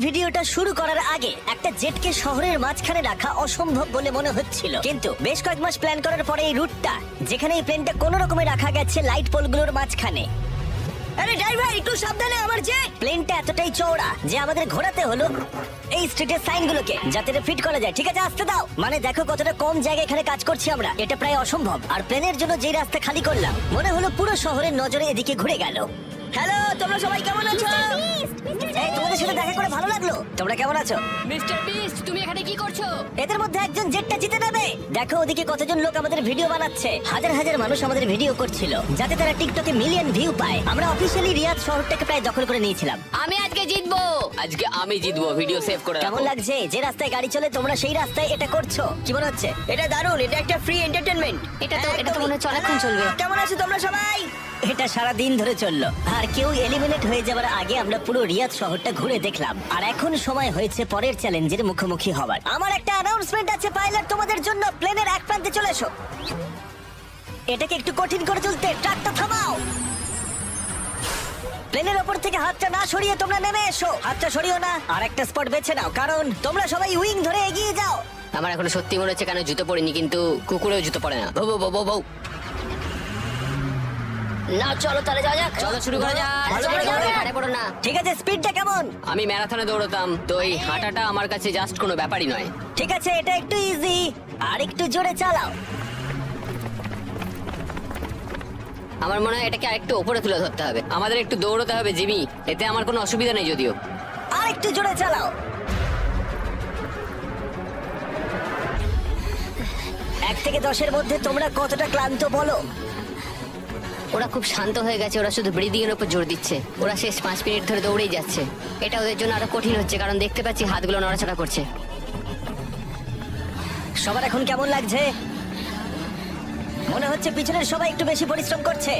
ভিডিওটা শুরু করার আগে একটা জেটকে শহরের মাঝখানে রাখা অসম্ভব বলে মনে হচ্ছিল, কিন্তু বেশ কয়েক মাস প্ল্যান করার পরে এই রুটটা, যেখানে এই প্লেনটা কোনো রকমে রাখা গেছে লাইট পোলগুলোর মাঝখানে। আরে ড্রাইভার একটু সাবধানে, আমার জেট প্লেনটা এতটাই চওড়া যে আমাদের ঘোরাতে হলো এই স্ট্রিটের সাইনগুলোকে যাতে এটা ফিট করা যায়। ঠিক আছে, আসতে দাও। মানে দেখো কতটা কম জায়গা এখানে কাজ করছি আমরা, এটা প্রায় অসম্ভব। আর প্লেনের জন্য যেই রাস্তা খালি করলাম, মনে হলো পুরো শহরের নজরে এদিকে ঘুরে গেল। হ্যালো, তোমরা সবাই কেমন আছো? এই তোমাদের সাথে দেখা করে ভালো লাগলো। তোমরা কেমন আছো? মিস্টার বিস্ট, তুমি এখানে কি করছো? এদের মধ্যে একজন জেটটা জিতে নেবে। দেখো ওদিকে কতজন লোক আমাদের ভিডিও বানাচ্ছে। হাজার হাজার মানুষ আমাদের ভিডিও করছিল যাতে তারা টিকটকে মিলিয়ন ভিউ পায়। আমরা অফিশিয়ালি রিয়াদ শহরটাকে প্রায় দখল করে নিয়েছিলাম। আমি আজকে জিতবো। আজকে আমি জিতবো, ভিডিও সেভ করে কেমন রাখো। লাগছে যে রাস্তায় গাড়ি চলে তোমরা সেই রাস্তায় এটা করছো? কি মনে হচ্ছে? এটা দারুণ, এটা একটা ফ্রি এন্টারটেইনমেন্ট। এটা তো মনে হচ্ছে অনেকক্ষণ চলবে। কেমন আছো তোমরা সবাই? এটা সারা দিন ধরে চললো, আর কেউ এলিমিনেট হয়ে যাওয়ার আগে আমরা পুরো রিয়াদ শহরটা ঘুরে দেখলাম। আর এখন সময় হয়েছে পরের চ্যালেঞ্জের মুখোমুখি হবার। আমার একটা অ্যানাউন্সমেন্ট আছে পাইলট তোমাদের জন্য। প্লেনের এক প্রান্তে চলে এসো। এটাকে একটু কঠিন করে তুলতে ট্রাকটা থামাও। প্লেনের ওপর থেকে হাতটা না সরিয়ে তোমরা নেমে এসো। হাতটা সরিও না, আর একটা স্পট বেছে নাও, কারণ তোমরা সবাই উইং ধরে এগিয়ে যাও। আমার এখন সত্যি মনে হচ্ছে কেন জুতো পরিনি, কিন্তু কুকুরেও জুতো পরে না। বউ বউ বউ বউ। না চলো তাহলে যাওয়া যাক। চলো শুরু করা যাক। ভালো করে চলো, যাও। এখানে পড়ো না। ঠিক আছে, স্পিডটা কেমন? আমি ম্যারাথনে দৌড়তাম, তো এই হাঁটাটা আমার কাছে জাস্ট কোনো ব্যাপারই নয়। ঠিক আছে, এটা একটু ইজি, আর একটু জোরে চালাও। আমার মনে হয় এটাকে আরেকটু উপরে তুলে ধরতে হবে। আমাদের একটু দৌড়তে হবে জিমি, এতে আমার কোনো অসুবিধা নেই যদিও। আর একটু জোরে চালাও। 1 থেকে 10-এর মধ্যে তোমরা কতটা ক্লান্ত বলো? ওরা খুব শান্ত হয়ে গেছে, ওরা শুধু ব্রিদিং এর উপর জোর দিচ্ছে। ওরা শেষ 5 মিনিট ধরে দৌড়েই যাচ্ছে। এটা ওদের জন্য আরো কঠিন হচ্ছে, কারণ দেখতে পাচ্ছি হাতগুলো নড়াচড়া করছে। সবার এখন কেমন লাগছে? মনে হচ্ছে পিছনের সবাই একটু বেশি পরিশ্রম করছে।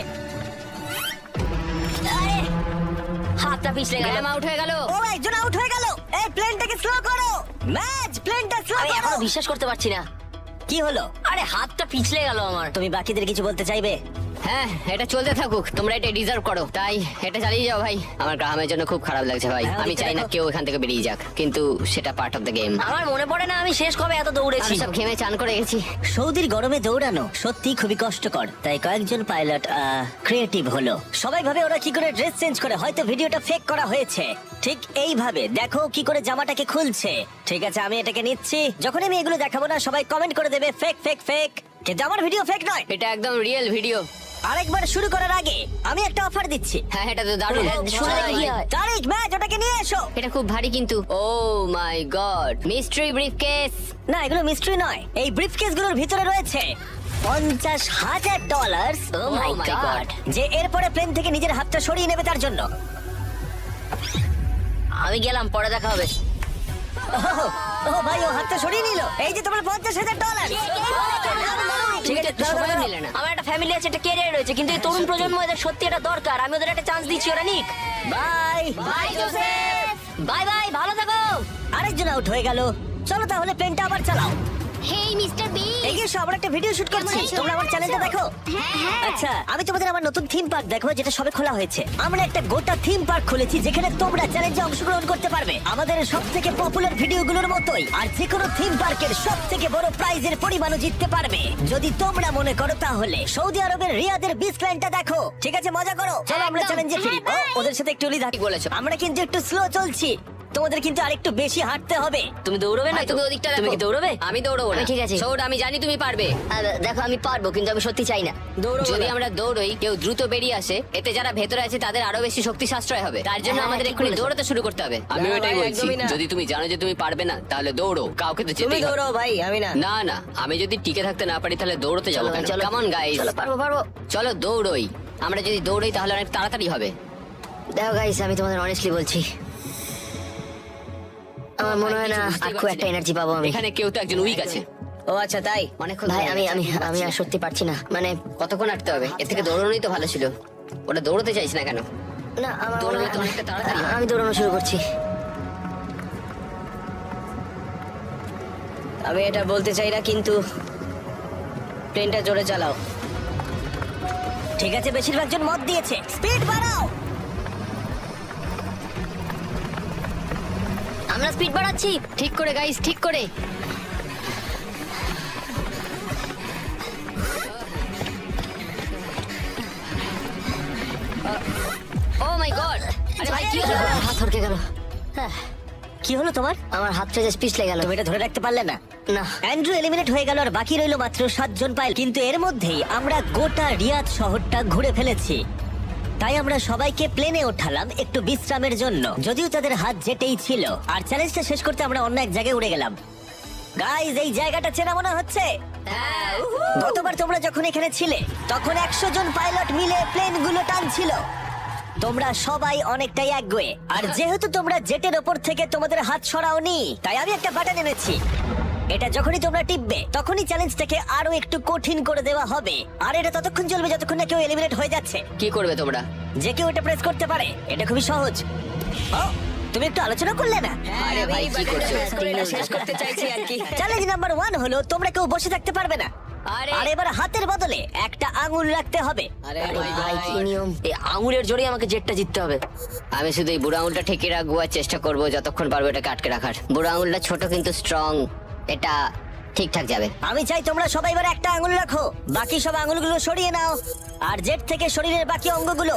হাতটা পিছলে গেল, আউট হয়ে গেল। ও, একজন আউট হয়ে গেল। এই প্লেনটাকে স্লো করো। ম্যাচ, প্লেনটা স্লো আমি করো। এখনো বিশ্বাস করতে পারছি না। কি হলো? আরে হাতটা পিছলে গেল আমার। তুমি বাকিদের কিছু বলতে চাইবে? হ্যাঁ, এটা চলতে থাকুক, তোমরা এটা ডিজার্ভ করো, তাই এটা চালিয়ে যাও ভাই। আমার গ্রামের জন্য খুব খারাপ লাগছে ভাই। হ্যাঁ, আমি ওদিকে চাই না দেখো। কেউ এখান থেকে বেরিয়ে যাক, কিন্তু সেটা পার্ট অফ দ্য গেম। আমার মনে পড়ে না আমি শেষ কবে এত দৌড়েছি। আমি সব ঘেমে চান করে গেছি। সৌদির গরমে দৌড়ানো সত্যি খুবই কষ্টকর, তাই কয়েকজন পাইলট ক্রিয়েটিভ হলো। সবাই ভাবে ওরা কি করে ড্রেস চেঞ্জ করে, হয়তো ভিডিওটা ফেক করা হয়েছে। ঠিক এইভাবে দেখো কি করে জামাটাকে খুলছে। ঠিক আছে, আমি এটাকে নিচ্ছি। যখন আমি এগুলো দেখাবো না, সবাই কমেন্ট করে দেবে ফেক ফেক ফেক, কিন্তু আমার ভিডিও ফেক নয়। এটা একদম রিয়েল ভিডিও। আরেকবার শুরু করার আগে আমি একটা অফার দিচ্ছি। হ্যাঁ, এটা তো দারুণ। শুনে দেখি কি হয়। তারিক, ম্যাচ, ওটাকে নিয়ে এসো। এটা খুব ভারী কিন্তু। ও মাই গড, মিস্ট্রি ব্রিফকেস। না, এগুলো মিস্ট্রি নয়। এই ব্রিফকেস গুলোর ভিতরে রয়েছে $50,000। Oh my God! যে এরপরে প্লেন থেকে নিজের হাতটা সরিয়ে নেবে তার জন্য। আমি গেলাম, পরে দেখা হবে। ও ভাই, ও হাতটা সরিয়ে নিল। এই যে তোমার $50,000। ঠিক আছে, দাও, সবাই দাও, নিলে না। আমার একটা ফ্যামিলি আছে, একটা ক্যারিয়ার রয়েছে, কিন্তু এই তরুণ প্রজন্ম এদের সত্যি এটা দরকার। আমি ওদের একটা চান্স দিচ্ছি, ওরা নিক। Bye. Bye Joseph, bye bye, ভালো থাকো। আরেকজন আউট হয়ে গেল। চলো তাহলে প্লেনটা আবার চালাও। হেই মিস্টার বি, এগিয়ে এসো, আমরা একটা ভিডিও শুট করছি। তোমরা আমার চ্যানেলটা দেখো। আচ্ছা, আমি তোমাদের আমার নতুন থিম পার্ক দেখো, যেটা সবে খোলা হয়েছে। আমরা একটা গোটা থিম পার্ক খুলেছি যেখানে তোমরা চ্যালেঞ্জে অংশগ্রহণ করতে পারবে আমাদের সবথেকে পপুলার ভিডিওগুলোর মতোই। আর যে কোনো থিম পার্কের সবথেকে বড় প্রাইজের পরিমাণও জিততে পারবে যদি তোমরা মনে করো। তাহলে সৌদি আরবের রিয়াদের বিচ প্ল্যানটা দেখো। ঠিক আছে, মজা করো। চলো আমরা একদম। চ্যালেঞ্জে ফিরি। ও, ওদের সাথে একটু লিদা ঠিক বলেছো। আমরা কিন্তু একটু স্লো চলছি, তোমাদের কিন্তু আরেকটু বেশি হাঁটতে হবে। তুমি দৌড়বে না ভাই, তো? তুমি ওদিকটা তুমি দেখো। কি দৌড়বে? আমি দৌড়বো না। ঠিক আছে। সৌড, আমি জানি তুমি পারবে। দেখো আমি পারবো, কিন্তু আমি সত্যি চাই না। যদি আমরা দৌড়ই, কেউ দ্রুত বেরিয়ে আসে, এতে যারা ভেতরে আছে তাদের আরো বেশি শক্তি সাশ্রয় হবে। তার জন্য হ্যাঁ, আমাদের ঠিক এক্ষুনি বলেছো। দৌড়াতে শুরু করতে হবে। আমিও না, এটাই ভাই, বলছি। একদমই না। যদি তুমি জানো যে তুমি পারবে না, তাহলে দৌড়ো। কাউকে তো তুমি যেতেই হবে। দৌড়াও ভাই, আমি না। না না, আমি যদি টিকে থাকতে না পারি তাহলে দৌড়তে যাবো চলো, কেন? চলো। কেমন গাইস? চলো, পারবো পারবো। চলো দৌড়ই। আমরা যদি দৌড়ই তাহলে অনেক তাড়াতাড়ি হবে। দেখো গাইস, আমি তোমাদের অনেস্টলি বলছি, আমার মনে হয় না আর খুব একটা এনার্জি পাবো আমি। এখানে কেউ তো একজন উইক আছে। ও আচ্ছা, তাই? অনেকক্ষণ ভাই ধরে আমি আমি আমি আমি আর সত্যি পারছি না। মানে কতক্ষণ হাঁটতে হবে? এর থেকে দৌড়ানোই তো ভালো ছিল। ওটা দৌড়তে চাইছ না কেন? না, আমার দৌড়ালে মনে তো হয়- অনেকটা তাড়াতাড়ি হবে। আমি দৌড়ানো শুরু করছি। আমি এটা বলতে চাই না, কিন্তু প্লেনটা জোরে চালাও। ঠিক আছে, বেশিরভাগ জন মত দিয়েছে। স্পিড বাড়াও। আমরা স্পিড বাড়াচ্ছি। ঠিক করে গাইস, ঠিক করে। ও মাই গড! আরে ভাই কি হলো? হাত হড়কে গেল। কি হলো তোমার? আমার হাতটা জাস্ট পিছলে গেল। তুমি এটা ধরে রাখতে পারলে না? না। অ্যান্ড্রু এলিমিনেট হয়ে গেল আর বাকি রইল মাত্র 7 জন পাইলট। কিন্তু এর মধ্যেই আমরা গোটা রিয়াদ শহরটা ঘুরে ফেলেছি। তাই আমরা সবাইকে প্লেনে ওঠালাম একটু বিশ্রামের জন্য, যদিও তাদের হাত জেটেই ছিল। আর চ্যালেঞ্জটা শেষ করতে আমরা অন্য এক জায়গায় উড়ে গেলাম। গাইজ, এই জায়গাটা চেনা মনে হচ্ছে। গতবার তোমরা যখন এখানে ছিলে তখন 100 জন পাইলট মিলে প্লেনগুলো টানছিল। তোমরা সবাই অনেকটাই একগুয়ে, আর যেহেতু তোমরা জেটের ওপর থেকে তোমাদের হাত সরাওনি, তাই আমি একটা বাটন এনেছি। এটা যখনই তোমরা টিপবে তখনই চ্যালেঞ্জটাকে আরো একটু কঠিন করে দেওয়া হবে। আর এটা ততক্ষণ চলবে যতক্ষণ না কেউ এলিমিনেট হয়ে যাচ্ছে। কি করবে তোমরা? যে কেউ এটা প্রেস করতে পারে। এটা খুবই সহজ। ও, তুমি একটু আলোচনা করলে না? আরে ভাই কি করছো? শেষ করতে চাইছি আর কি। চ্যালেঞ্জ নাম্বার 1 হলো তোমরা কেউ বসে থাকতে পারবে না। আরে আর এবার হাতের বদলে একটা আঙুল রাখতে হবে। আরে ভাই কি নিয়ম? এই আঙুলের জোরেই আমাকে জেটটা জিততে হবে। আমি শুধু এই বুড়ো আঙুলটা ঠেকে রাখবো আর চেষ্টা করবো যতক্ষণ পারবো এটাকে আটকে রাখার। বুড়ো আঙুলটা ছোট কিন্তু স্ট্রং, এটা ঠিকঠাক যাবে। আমি চাই তোমরা সবাই এবার একটা আঙুল রাখো, বাকি সব আঙুলগুলো সরিয়ে নাও। আর জেট থেকে শরীরের বাকি অঙ্গগুলো।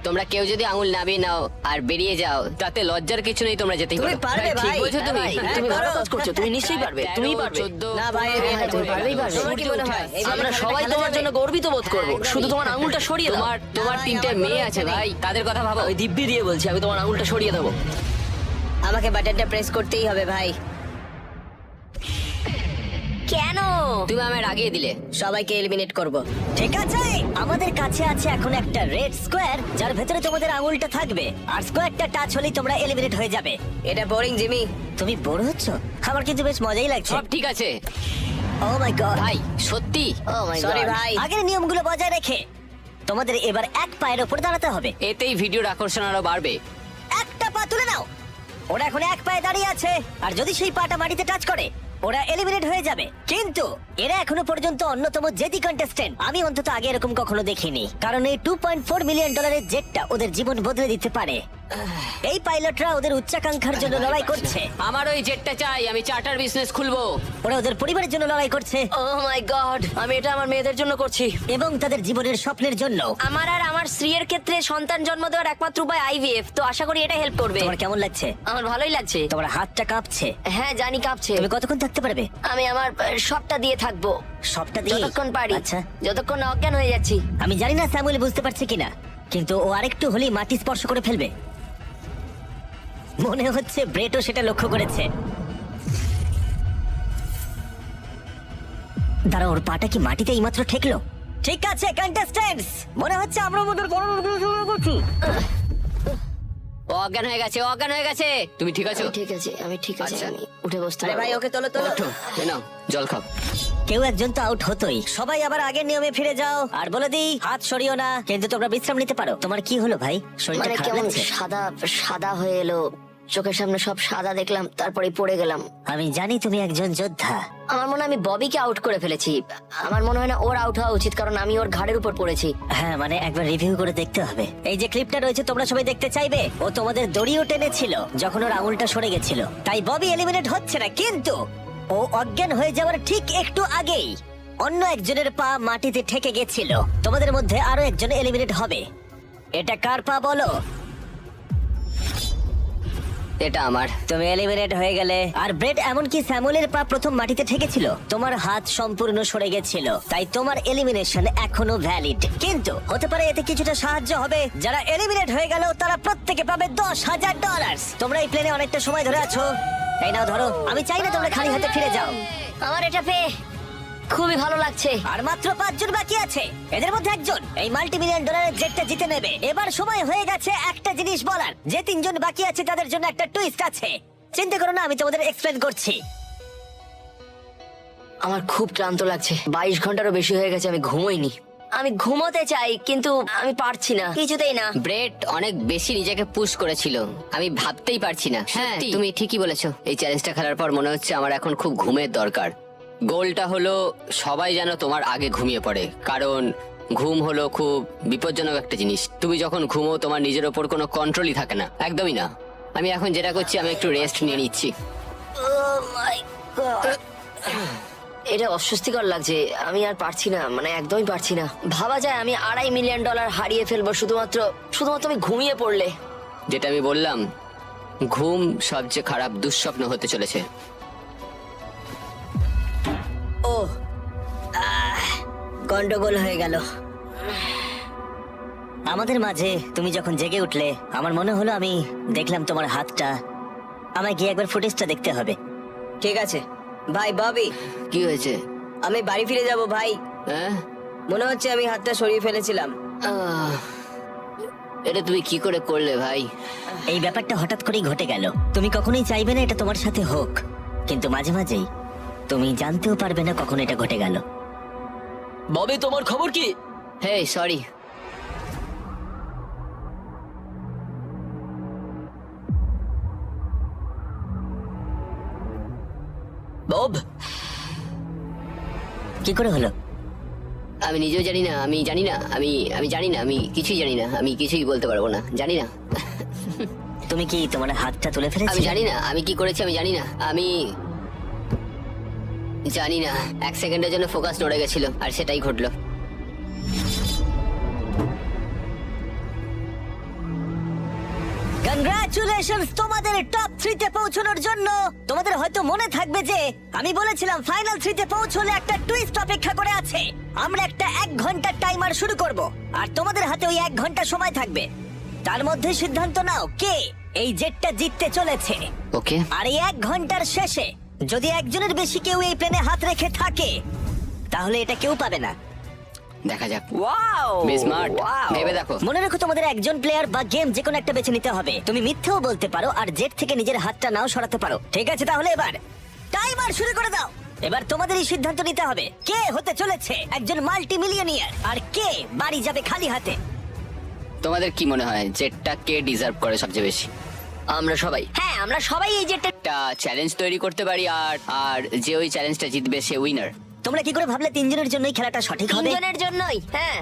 তোমরা কেউ যদি আঙুল নামিয়ে নাও আর বেরিয়ে যাও, তাতে লজ্জার কিছু নেই, তোমরা যেতেই তুমি পারো। পারবে ঠিক ভাই। বলছো তুমি। হ্যাঁ ভাই, তুমি হ্যাঁ, ভালো পারো। কাজ করছো, তুমি নিশ্চয়ই পারবে। তুমি পারবে। না ভাই, হ্যাঁ, তুমি পারবেই পারবে। তোমার কি মনে হয়? আমরা সবাই তোমার জন্য গর্বিত বোধ করব। শুধু তোমার আঙুলটা সরিয়ে দাও। তোমার 3টে মেয়ে আছে ভাই, তাদের কথা ভাবো। ওই দিব্যি দিয়ে বলছি, আমি তোমার আঙুলটা সরিয়ে দেবো। আমাকে বাটনটা প্রেস করতেই হবে ভাই। কেন? তুমি আমার আগিয়ে দিলে। সবাইকে এলিমিনেট করব। ঠিক আছে, আমাদের কাছে আছে এখন একটা রেড স্কোয়ার যার ভেতরে তোমাদের আঙুলটা থাকবে। আর স্কোয়ারটা টাচ হলেই তোমরা এলিমিনেট হয়ে যাবে। এটা বোরিং জিমি। তুমি বোর হচ্ছ? আমার কিন্তু বেশ মজাই লাগছে। সব ঠিক আছে ও মাই গড। ভাই, সত্যি। ও মাই সরি গড! ভাই। আগের নিয়মগুলো বজায় রেখে তোমাদের এবার এক পায়ের উপর দাঁড়াতে হবে। এতেই ভিডিওর আকর্ষণ আরো বাড়বে। একটা পা তুলে নাও। ওরা এখন এক পায়ে দাঁড়িয়ে আছে, আর যদি সেই পাটা মাটিতে টাচ করে ওরা এলিমিনেট হয়ে যাবে। কিন্তু এরা এখনো পর্যন্ত অন্যতম জেদি কন্টেস্টেন্ট। আমি অন্তত আগে এরকম কখনো দেখিনি, কারণ এই $2.4 মিলিয়ন জেটটা ওদের জীবন বদলে দিতে পারে। এই পাইলটরা ওদের উচ্চাকাঙ্ক্ষার জন্য লড়াই করছে। আমার ওই জেটটা চাই, আমি চার্টার বিজনেস খুলবো। ওরা ওদের পরিবারের জন্য লড়াই করছে ও মাই গড, আমি এটা আমার মেয়েদের জন্য করছি। এবং তাদের জীবনের স্বপ্নের জন্য। আমার আর আমার স্ত্রীর ক্ষেত্রে সন্তান জন্ম দেওয়ার একমাত্র উপায় আইভিএফ, তো আশা করি এটা হেল্প করবে। তোমার কেমন লাগছে? আমার ভালোই লাগছে। তোমার হাতটা কাঁপছে। হ্যাঁ জানি কাঁপছে। তুমি কতক্ষণ থাকতে পারবে? আমি আমার সবটা দিয়ে থাকবো, সবটা দিয়ে? যতক্ষণ পারি। আচ্ছা, যতক্ষণ না অজ্ঞান হয়ে যাচ্ছি। আমি জানি না স্যামুয়েল বুঝতে পারছে কিনা, কিন্তু ও আরেকটু হলেই মাটি স্পর্শ করে ফেলবে। মনে হচ্ছে ব্রেটও সেটা লক্ষ্য করেছে। দাঁড়া, ওর পাটা কি মাটিতে এইমাত্র ঠেকলো? ঠিক আছে কন্টেস্ট্যান্টস, মনে হচ্ছে আমরা ওদের করছি। ও অজ্ঞান হয়ে গেছে, ও অজ্ঞান হয়ে গেছে। তুমি ঠিক আছো? ঠিক আছে, আমি ঠিক আছে। আচ্ছা। আমি উঠে বসতে আরে ভাই, পারবো। ওকে তোলো তোলো। ওঠো, এ নাও জল খাও। কেউ একজন তো আউট হতোই। সবাই আবার আগের নিয়মে ফিরে যাও। আর বলে দিই, হাত সরিও না, কিন্তু তোমরা বিশ্রাম নিতে পারো। তোমার কি হলো ভাই? শরীরটা মানে খারাপ কেমন লাগছে? সাদা সাদা হয়ে এলো, চোখের সামনে সব সাদা দেখলাম, তারপরে পড়ে গেলাম। আমি জানি তুমি একজন যোদ্ধা। আমার মনে হয় আমি ববিকে আউট করে ফেলেছি। আমার মনে হয় না ওর আউট হওয়া উচিত, কারণ আমি ওর ঘাড়ের উপর পড়েছি। হ্যাঁ, মানে একবার রিভিউ করে দেখতে হবে। এই যে ক্লিপটা রয়েছে তোমরা সবাই দেখতে চাইবে। ও তোমাদের দড়িও টেনেছিল যখন ওর আঙুলটা সরে গেছিল। তাই ববি এলিমিনেট হচ্ছে না, কিন্তু ও অজ্ঞান হয়ে যাওয়ার ঠিক একটু আগেই অন্য একজনের পা মাটিতে ঠেকে গেছিল। তোমাদের মধ্যে আরো একজন এলিমিনেট হবে। এটা কার পা বলো? এটা আমার। তুমি এলিমিনেট হয়ে গেলে। আর ব্রেড, এমনকি স্যামুয়েলের পা প্রথম মাটিতে ঠেকেছিল, তোমার হাত সম্পূর্ণ সরে গেছিল, তাই তোমার এলিমিনেশন এখনো ভ্যালিড। কিন্তু হতে পারে এতে কিছুটা সাহায্য হবে। যারা এলিমিনেট হয়ে গেল তারা প্রত্যেকে পাবে $10,000। তোমরা এই প্লেনে অনেকটা সময় ধরে আছো, এই নাও ধরো। আমি চাই না তোমরা খালি হাতে ফিরে যাও। আমার এটা পেয়ে খুবই ভালো লাগছে। আর মাত্র 5 জন বাকি আছে। এদের মধ্যে একজন এই $multi-million জেটটা জিতে নেবে। এবার সময় হয়ে গেছে একটা জিনিস বলার। যে 3 জন বাকি আছে তাদের জন্য একটা টুইস্ট আছে। চিন্তা করো না, আমি তোমাদের এক্সপ্লেন করছি। আমার খুব ক্লান্ত লাগছে, 22 ঘন্টারও বেশি হয়ে গেছে আমি ঘুমোইনি। আমি ঘুমোতে চাই কিন্তু আমি পারছি না, কিছুতেই না। ব্রেড অনেক বেশি নিজেকে পুশ করেছিল, আমি ভাবতেই পারছি না। হ্যাঁ, তুমি ঠিকই বলেছো। এই চ্যালেঞ্জটা খেলার পর মনে হচ্ছে আমার এখন খুব ঘুমের দরকার। গোলটা হলো সবাই যেন তোমার আগে ঘুমিয়ে পড়ে, কারণ ঘুম হলো খুব বিপজ্জনক একটা জিনিস। তুমি যখন ঘুমো তোমার নিজের ওপর কোনো কন্ট্রোলই থাকে না, একদমই না। আমি এখন যেটা করছি, আমি একটু রেস্ট নিয়ে নিচ্ছি। Oh my God! এটা অস্বস্তিকর লাগছে, আমি আর পারছি না, মানে একদমই পারছি না। ভাবা যায় আমি $2.5 মিলিয়ন হারিয়ে ফেলবো শুধুমাত্র আমি ঘুমিয়ে পড়লে। যেটা আমি বললাম, ঘুম সবচেয়ে খারাপ দুঃস্বপ্ন হতে চলেছে। ও গন্ডগোল হয়ে গেল। আমাদের মাঝে তুমি যখন জেগে উঠলে, আমার মনে হলো আমি দেখলাম তোমার হাতটা। আমায় গিয়ে একবার ফুটেজটা দেখতে হবে। ঠিক আছে ভাই ববি, কি হয়েছে? আমি বাড়ি ফিরে যাব ভাই। হ্যাঁ, মনে হচ্ছে আমি হাতটা সরিয়ে ফেলেছিলাম। এটা তুমি কি করে করলে ভাই? এই ব্যাপারটা হঠাৎ করেই ঘটে গেল। তুমি কখনোই চাইবে না এটা তোমার সাথে হোক, কিন্তু মাঝে মাঝেই তুমি জানতেও পারবে না কখন এটা ঘটে গেল। ববি তোমার খবর কি? হে সরি। বব, কি করে হলো? আমি নিজেও জানি না, আমি জানি না, আমি জানি না, আমি কিছুই জানি না, আমি কিছুই বলতে পারবো না, জানি না। তুমি কি তোমার হাতটা তুলে আমি ফেলেছিলে? জানি না আমি কি করেছি, আমি জানি না, আমি জানি না। 1 সেকেন্ডের জন্য ফোকাস নড়ে গেছিল, আর সেটাই ঘটলো। কংগ্রাচুলেশনস তোমাদের টপ 3 তে পৌঁছানোর জন্য। তোমাদের হয়তো মনে থাকবে যে আমি বলেছিলাম ফাইনাল 3 তে পৌঁছলে একটা টুইস্ট অপেক্ষা করে আছে। আমরা একটা 1 ঘন্টার টাইমার শুরু করব, আর তোমাদের হাতে ওই 1 ঘন্টা সময় থাকবে। তার মধ্যে সিদ্ধান্ত নাও কে এই জেটটা জিততে চলেছে। ওকে, আর এই 1 ঘন্টার শেষে যদি একজনের বেশি কেউ এই প্লেনে হাত রেখে থাকে, তাহলে এটা কেউ পাবে না। দেখা যাক। ওয়াও, বেশ স্মার্ট, ভেবে দেখো। মনে রেখো, তোমাদের একজন প্লেয়ার বা গেম যে কোনো একটা বেছে নিতে হবে। তুমি মিথ্যেও বলতে পারো আর জেট থেকে নিজের হাতটা নাও সরাতে পারো। ঠিক আছে, তাহলে এবার টাইমার শুরু করে দাও। এবার তোমাদেরই সিদ্ধান্ত নিতে হবে কে হতে চলেছে একজন মাল্টি মিলিয়নিয়ার, আর কে বাড়ি যাবে খালি হাতে। তোমাদের কি মনে হয় জেটটা কে ডিজার্ভ করে সবচেয়ে বেশি? আমরা সবাই। হ্যাঁ, আমরা সবাই এই জেটটা। একটা চ্যালেঞ্জ তৈরি করতে পারি, আর যে ওই চ্যালেঞ্জটা জিতবে সে উইনার। তোমরা কি করে ভাবলে 3 জনের জন্যই খেলাটা সঠিক হবে? 3 জনের জন্যই। হ্যাঁ,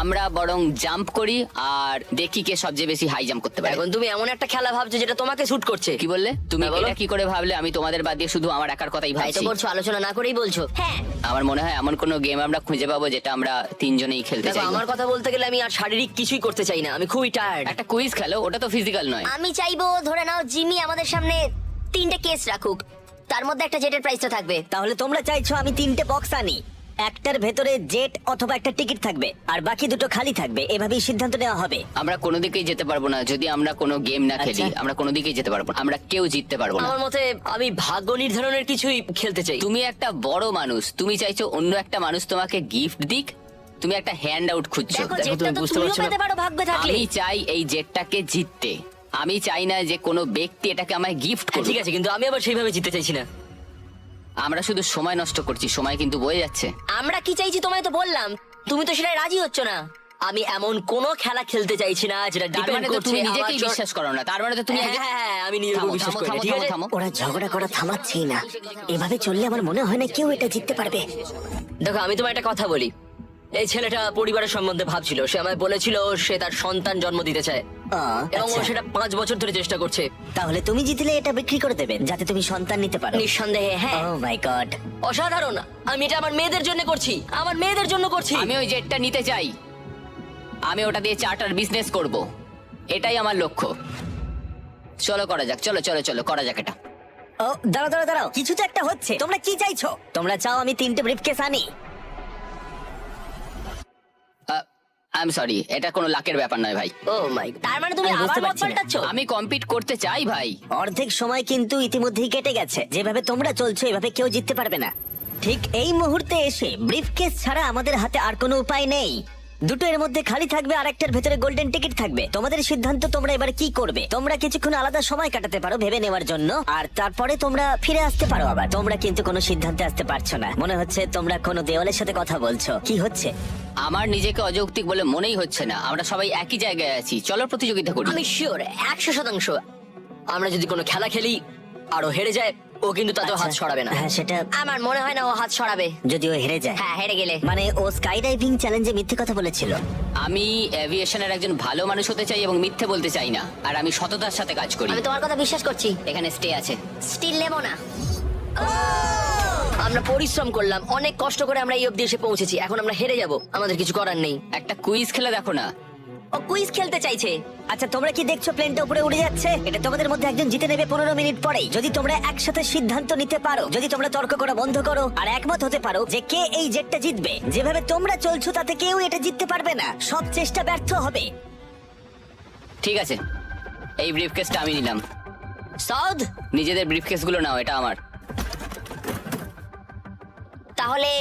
আমরা বরং জাম্প করি আর দেখি কে সবচেয়ে বেশি হাই জাম্প করতে পারে। এখন তুমি এমন একটা খেলা ভাবছো যেটা তোমাকে শুট করছে। কি বললে তুমি? হ্যাঁ, বলো। এটা কি করে ভাবলে? আমি তোমাদের বাদ দিয়ে শুধু আমার একার কথাই তাই তো ভাবছি। করছো, আলোচনা না করেই বলছো। হ্যাঁ, আমার মনে হয় এমন কোনো গেম আমরা খুঁজে পাবো যেটা আমরা 3 জনেই খেলতে দেখো চাই। আমার কথা বলতে গেলে আমি আর শারীরিক কিছুই করতে চাই না, আমি খুবই টায়ার্ড। একটা কুইজ খেলো, ওটা তো ফিজিক্যাল নয়। আমি চাইবো ধরে নাও জিমি আমাদের সামনে 3টে কেস রাখুক, তার মধ্যে একটা জেটের প্রাইস তো থাকবে। তাহলে তোমরা চাইছো আমি 3টে বক্স আনি, একটার ভেতরে জেট অথবা একটা টিকিট থাকবে আর বাকি দুটো খালি থাকবে। এভাবেই সিদ্ধান্ত নেওয়া হবে। আমরা কোনো দিকেই যেতে পারবো না যদি আমরা কোনো গেম না খেলি। আচ্ছা। আমরা কোনো দিকেই যেতে পারবো না, আমরা কেউ জিততে পারবো না। আমার মতে আমি ভাগ্য নির্ধারণের কিছুই খেলতে চাই। তুমি একটা বড় মানুষ, তুমি চাইছো অন্য একটা মানুষ তোমাকে গিফট দিক। তুমি একটা হ্যান্ড আউট খুঁজছো। দেখো দেখো, জেটটা তুমি তো বুঝতে তুমিও পারছো না। পেতে পারো ভাগ্য থাকলে। আমি চাই এই জেটটাকে জিততে। আমি চাই না যে কোনো ব্যক্তি এটাকে আমায় গিফট হ্যাঁ, করুক। ঠিক আছে, কিন্তু আমি আবার সেইভাবে জিততে চাইছি না। আমরা শুধু সময় নষ্ট করছি, সময় কিন্তু বয়ে যাচ্ছে। আমরা কি চাইছি তোমায় তো বললাম, তুমি তো সেটা রাজি হচ্ছ না। আমি এমন কোন খেলা খেলতে চাইছি না যেটা তার ডিপেন্ড মানে তো করছে তুমি আমার নিজেকেই চোর- বিশ্বাস করো না, তার মানে তো তুমি হ্যাঁ, হ্যাঁ, হ্যাঁ, আমি নিজের উপর থামো, বিশ্বাস থামো, করি না, থামো, ঠিক আছে? থামো। ওরা ঝগড়া করা থামাচ্ছেই না। এভাবে চললে আমার মনে হয় না কেউ এটা জিততে পারবে। দেখো আমি তোমার একটা কথা বলি। এই ছেলেটা পরিবারের সম্বন্ধে ভাবছিল, সে আমায় বলেছিল সে তার সন্তান জন্ম দিতে চায় এবং ও আচ্ছা। সেটা 5 বছর ধরে চেষ্টা করছে। তাহলে তুমি জিতলে এটা বিক্রি করে দেবেন যাতে তুমি সন্তান নিতে পারো। নিঃসন্দেহে হ্যাঁ, ও মাই গড। অসাধারণ। আমি এটা আমার মেয়েদের জন্য করছি, আমার মেয়েদের জন্য করছি। আমি ওই জেটটা নিতে চাই। আমি ওটা দিয়ে চার্টার বিজনেস করব, এটাই আমার লক্ষ্য। চলো করা যাক, চলো চলো চলো করা যাক এটা। ও দাঁড়াও দাঁড়াও দাঁড়াও, কিছু তো একটা হচ্ছে। তোমরা কি চাইছো? তোমরা চাও আমি 3টে ব্রিফকেস আনি? আই এম সরি, এটা কোনো লাকের ব্যাপার নয় ভাই। ও মাই, তার মানে তুমি আমি আবার বুঝতে মত পারছি না। পাল্টাচ্ছ। আমি কম্পিট করতে চাই ভাই। অর্ধেক সময় কিন্তু ইতিমধ্যেই কেটে গেছে। যেভাবে তোমরা চলছো এভাবে কেউ জিততে পারবে না। ঠিক এই মুহূর্তে এসে ব্রিফকেস ছাড়া আমাদের হাতে আর কোনো উপায় নেই। দুটো এর মধ্যে খালি থাকবে আর একটার ভেতরে গোল্ডেন টিকিট থাকবে। তোমাদের সিদ্ধান্ত, তোমরা এবার কি করবে। তোমরা কিছুক্ষণ আলাদা সময় কাটাতে পারো ভেবে নেওয়ার জন্য, আর তারপরে তোমরা ফিরে আসতে পারো আবার। তোমরা কিন্তু কোনো সিদ্ধান্তে আসতে পারছো না। মনে হচ্ছে তোমরা কোনো দেওয়ালের সাথে কথা বলছো। কি হচ্ছে? আমার নিজেকে অযৌক্তিক বলে মনেই হচ্ছে না। আমরা সবাই একই জায়গায় আছি, চলো প্রতিযোগিতা করি। আমি শিওর 100%। আমরা যদি কোনো খেলা খেলি আর ও হেরে যায়, ও কিন্তু তাতেও হাত আচ্ছা। সরাবে না। হ্যাঁ, সেটা আমার মনে হয় না ও হাত সরাবে। যদি ও হেরে যায়। হ্যাঁ, হেরে গেলে। মানে ও স্কাই ডাইভিং চ্যালেঞ্জে মিথ্যে কথা বলেছিল। আমি এভিয়েশনের একজন ভালো মানুষ হতে চাই এবং মিথ্যে বলতে চাই না, আর আমি সততার সাথে কাজ করি। আমি তোমার কথা বিশ্বাস করছি। এখানে স্টে আছে। স্টিল নেবো না। আমরা পরিশ্রম করলাম, অনেক কষ্ট করে আমরা এই অবধি এসে পৌঁছেছি। এখন আমরা হেরে যাব, আমাদের কিছু করার নেই। একটা কুইজ খেলে দেখো না। ও কুইজ খেলতে চাইছে। আচ্ছা, তোমরা কি দেখছো প্লেনটা উপরে উড়ে যাচ্ছে? এটা তোমাদের মধ্যে একজন জিতে নেবে 15 মিনিট পরেই। যদি তোমরা একসাথে সিদ্ধান্ত নিতে পারো, যদি তোমরা তর্ক করা বন্ধ করো আর একমত হতে পারো যে কে এই জেটটা জিতবে, যেভাবে তোমরা চলছো তাতে কেউ এটা জিততে পারবে না। সব চেষ্টা ব্যর্থ হবে। ঠিক আছে, এই ব্রিফকেসটা আমি নিলাম। সাউদ, নিজেদের ব্রিফকেসগুলো নাও, এটা আমার। তাহলে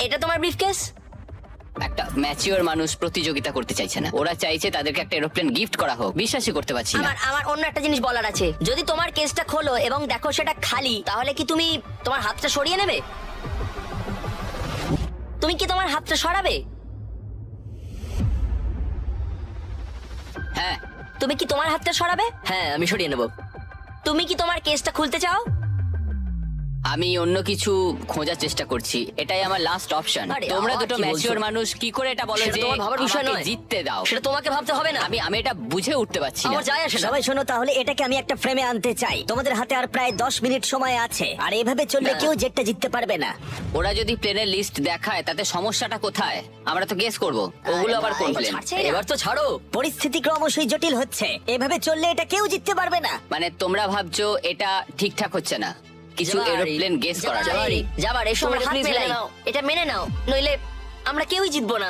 এটা তোমার ব্রিফকেস? একটা ম্যাচিওর মানুষ প্রতিযোগিতা করতে চাইছে না, ওরা চাইছে তাদেরকে একটা এরোপ্লেন গিফট করা হোক। বিশ্বাসই করতে পারছি না। আমার অন্য একটা জিনিস বলার আছে। যদি তোমার কেসটা খোলো এবং দেখো সেটা খালি, তাহলে কি তুমি তোমার হাতটা সরিয়ে নেবে? তুমি কি তোমার হাতটা সরাবে? হ্যাঁ। তুমি কি তোমার হাতটা সরাবে? হ্যাঁ, আমি সরিয়ে নেব। তুমি কি তোমার কেসটা খুলতে চাও? আমি অন্য কিছু খোঁজার চেষ্টা করছি, এটাই আমার লাস্ট অপশন। আরে, তোমরা আবার দুটো কি বলছো? ম্যাচিওর মানুষ কি করে এটা বলো সেটা যে তোমার ভাবার বিষয় আমাকে নয়। জিততে দাও? সেটা তোমাকে ভাবতে হবে না। আমি এটা বুঝে উঠতে পারছি না। আমার যায় আসে না। সবাই শোনো, তাহলে এটাকে আমি একটা ফ্রেমে আনতে চাই। তোমাদের হাতে আর প্রায় 10 মিনিট সময় আছে, আর এভাবে চললে কেউ জেটটা জিততে পারবে না। ওরা যদি প্লেনের লিস্ট দেখায় তাতে সমস্যাটা কোথায়? আমরা তো গেস করব ওগুলো আবার কোন প্লেন। এবার তো ছাড়ো। পরিস্থিতি ক্রমশই জটিল হচ্ছে। এভাবে চললে এটা কেউ জিততে পারবে না। মানে তোমরা ভাবছো এটা ঠিকঠাক হচ্ছে না, কিছু জাবারি, এরোপ্লেন গেস করা যায়। জাবারি, জাবারি, এসো, আমরা হাত মেলাই। এটা মেনে নাও, নইলে আমরা কেউই জিতবো না।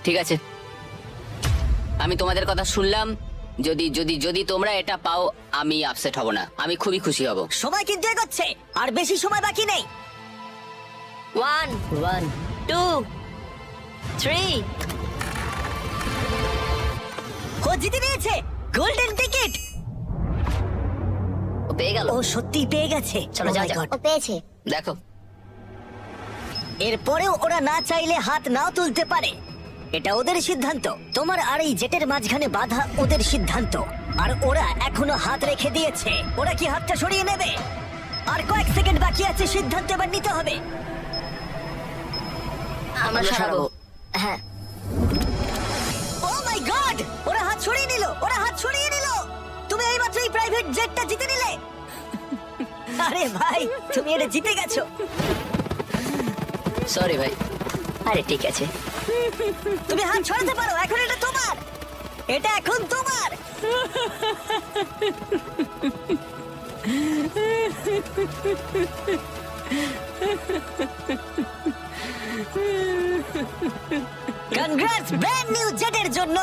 ঠিক আছে, আমি তোমাদের কথা শুনলাম। যদি যদি যদি তোমরা এটা পাও, আমি আপসেট হব না, আমি খুবই খুশি হব। সময় কিন্তু এগোচ্ছে, আর বেশি সময় বাকি নেই। 1 2 3। ও জিতে নিয়েছে গোল্ডেন টিকিট। ও পেয়ে গেল। ও সত্যি পেয়ে গেছে। চলো, Oh যা, my যা। God! ও পেয়েছে। দেখো, এরপরেও ওরা না চাইলে হাত নাও তুলতে পারে। এটা ওদের সিদ্ধান্ত। তোমার আর এই জেটের মাঝখানে বাধা ওদের সিদ্ধান্ত, আর ওরা এখনো হাত রেখে দিয়েছে। ওরা কি হাতটা সরিয়ে নেবে? আর কয়েক সেকেন্ড বাকি আছে, সিদ্ধান্ত এবার নিতে হবে। আমরা সরাবো। হ্যাঁ, ও মাই গড, ওরা হাত সরিয়ে নিল, ওরা হাত সরিয়ে নিল। তুমি এইমাত্র এই প্রাইভেট জেটটা জিতে নিলে। আরে ভাই, তুমি এটা জিতে গেছো। সরি ভাই। আরে ঠিক আছে। তুমি হাত ছড়াতে পারো, এখন এটা তোমার। এটা এখন তোমার। কনগ্রাটস ব্র্যান্ড নিউ জেটের জন্য।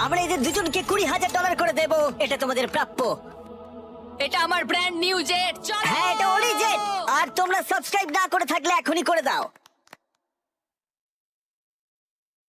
আমরা এদের দুজনকে $20,000 করে দেব। এটা তোমাদের প্রাপ্য। এটা আমার ব্র্যান্ড নিউ জেট। চলো। হ্যাঁ, এটা ওরই জেট। আর তোমরা সাবস্ক্রাইব না করে থাকলে এখনই করে দাও।